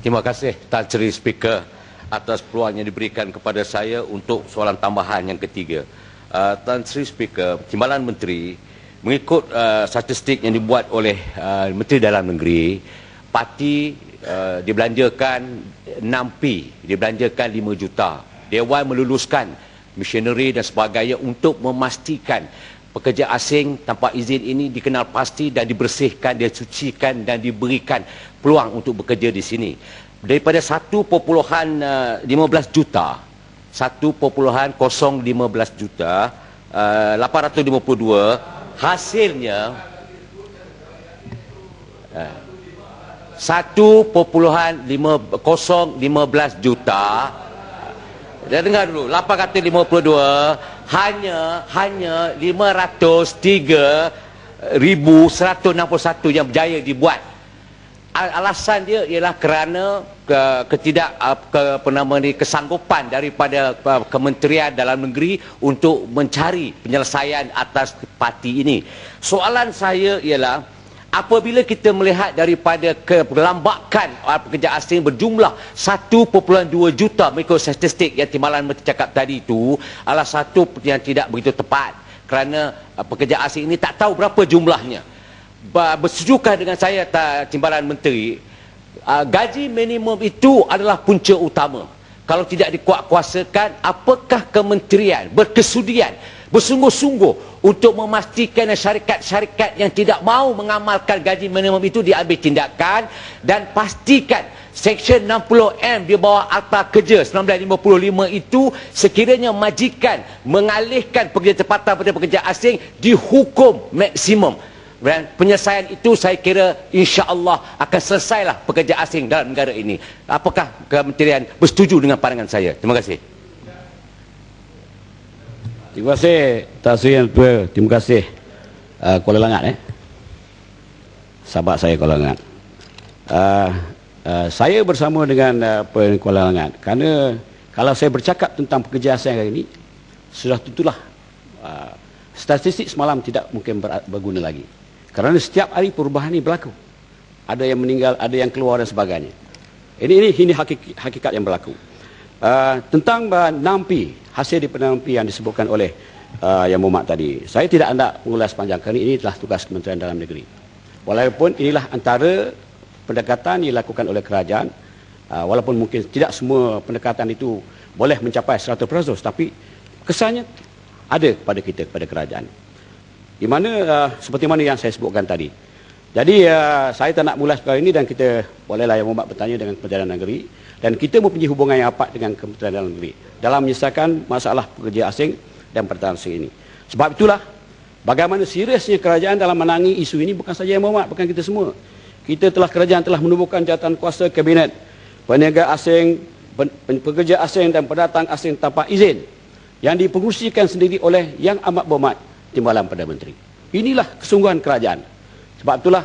Terima kasih Tan Sri Speaker atas peluang yang diberikan kepada saya untuk soalan tambahan yang ketiga. Tan Sri Speaker, Timbalan Menteri, mengikut statistik yang dibuat oleh Menteri Dalam Negeri, parti dibelanjakan 6P, dibelanjakan 5 juta. Dewan meluluskan misioneri dan sebagainya untuk memastikan pekerja asing tanpa izin ini dikenal pasti dan dibersihkan, disucikan dan diberikan peluang untuk bekerja di sini. Daripada 1.15 juta, 1.015 juta, 852, hasilnya 1.015 juta. Dah dengar dulu, 852 hanya 503,161 yang berjaya dibuat. Alasan dia ialah kerana kesanggupan daripada Kementerian Dalam Negeri untuk mencari penyelesaian atas parti ini. Soalan saya ialah, apabila kita melihat daripada kelambakan pekerja asing berjumlah 1.2 juta mengikut statistik yang Timbalan Menteri cakap tadi itu adalah satu yang tidak begitu tepat, kerana pekerja asing ini tak tahu berapa jumlahnya. Bersejukah dengan saya Timbalan Menteri, gaji minimum itu adalah punca utama. Kalau tidak dikuatkuasakan, apakah kementerian berkesudian bersungguh-sungguh untuk memastikan syarikat-syarikat yang tidak mahu mengamalkan gaji minimum itu diambil tindakan, dan pastikan Seksyen 60M di bawah Akta Kerja 1955 itu sekiranya majikan mengalihkan pekerja tempatan pada pekerja asing dihukum maksimum. Dan penyelesaian itu saya kira insya-Allah akan selesailah pekerja asing dalam negara ini. Apakah kementerian bersetuju dengan pandangan saya? Terima kasih. Terima kasih Tan Sri yang tua. Terima kasih Kuala Langat. Sahabat saya Kuala Langat. Saya bersama dengan Kuala Langat, kerana kalau saya bercakap tentang pekerja asing hari ini, sudah tentulah statistik semalam tidak mungkin berguna lagi. Kerana setiap hari perubahan ini berlaku. Ada yang meninggal, ada yang keluar dan sebagainya. Ini hakikat yang berlaku. Tentang 6P, hasil daripada 6P yang disebutkan oleh Yang Muhammad tadi, saya tidak hendak mengulas panjang kerana ini telah tugas Kementerian Dalam Negeri. Walaupun inilah antara pendekatan yang dilakukan oleh kerajaan, walaupun mungkin tidak semua pendekatan itu boleh mencapai 100%, tapi kesannya ada kepada kita, kepada kerajaan. Di mana seperti mana yang saya sebutkan tadi. Jadi saya tak nak mulas perkara ini, dan kita bolehlah Yang Muhammad bertanya dengan Kementerian Dalam Negeri, dan kita mempunyai hubungan yang rapat dengan Kementerian Dalam Negeri dalam menyelesaikan masalah pekerja asing dan perdagangan asing ini. Sebab itulah bagaimana seriusnya kerajaan dalam menangi isu ini, bukan saja Yang Muhammad, bukan kita semua. Kerajaan telah menubuhkan jawatan kuasa kabinet peniaga asing, pekerja asing dan pendatang asing tanpa izin yang dipengurusikan sendiri oleh Yang Amat Berhormat Timbalan Perdana Menteri. Inilah kesungguhan kerajaan. Sebab itulah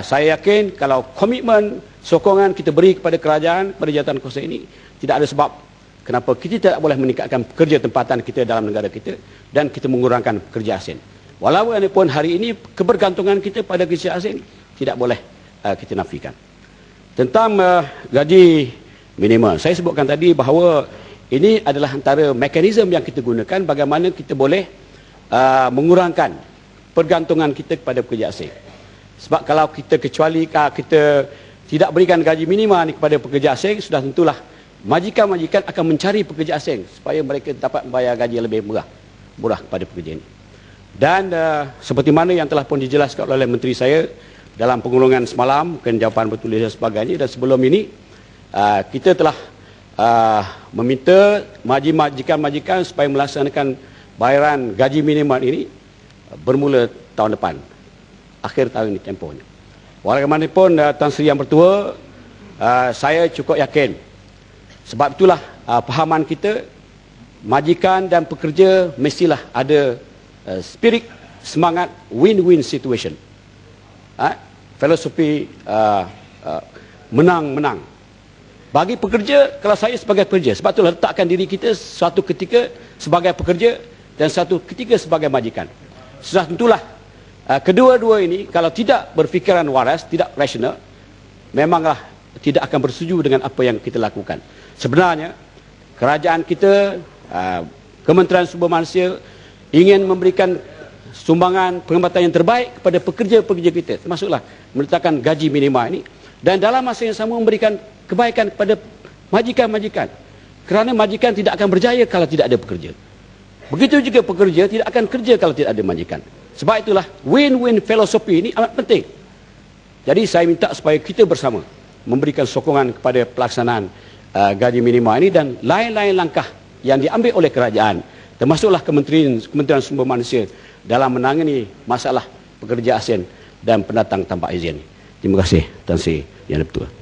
saya yakin kalau komitmen sokongan kita beri kepada kerajaan, pada jawatan kuasa ini, tidak ada sebab kenapa kita tidak boleh meningkatkan pekerja tempatan kita dalam negara kita dan kita mengurangkan pekerja asing. Walaupun hari ini kebergantungan kita pada pekerja asing tidak boleh kita nafikan. Tentang gaji minimum, saya sebutkan tadi bahawa ini adalah antara mekanisme yang kita gunakan bagaimana kita boleh mengurangkan pergantungan kita kepada pekerja asing. Sebab kalau kita kita tidak berikan gaji minima ni kepada pekerja asing, sudah tentulah majikan-majikan akan mencari pekerja asing supaya mereka dapat membayar gaji yang lebih murah kepada pekerja ini. Dan seperti mana yang telah pun dijelaskan oleh Menteri saya dalam pengurungan semalam, mungkin jawapan bertulis dan sebagainya, dan sebelum ini kita telah meminta majikan-majikan supaya melaksanakan bayaran gaji minimal ini bermula tahun depan, akhir tahun ini tempohnya. Bagaimanapun Tan Sri Yang Bertua, saya cukup yakin. Sebab itulah pahaman kita, majikan dan pekerja mestilah ada spirit, semangat win-win situation. Filosofi menang-menang. Bagi pekerja, kalau saya sebagai pekerja, sebab itulah letakkan diri kita suatu ketika sebagai pekerja dan satu ketika sebagai majikan. Sudah tentulah kedua-dua ini kalau tidak berfikiran waras, tidak rasional, memanglah tidak akan bersetuju dengan apa yang kita lakukan. Sebenarnya kerajaan kita, Kementerian Sumber Manusia ingin memberikan sumbangan penghormatan yang terbaik kepada pekerja-pekerja kita, termasuklah meletakkan gaji minima ini, dan dalam masa yang sama memberikan kebaikan kepada majikan-majikan, kerana majikan tidak akan berjaya kalau tidak ada pekerja. Begitu juga pekerja tidak akan kerja kalau tidak ada majikan. Sebab itulah win-win filosofi ini amat penting. Jadi saya minta supaya kita bersama memberikan sokongan kepada pelaksanaan gaji minima ini dan lain-lain langkah yang diambil oleh kerajaan, termasuklah Kementerian Sumber Manusia dalam menangani masalah pekerja asing dan pendatang tanpa izin. Terima kasih, Tan Sri Yang Dipertua.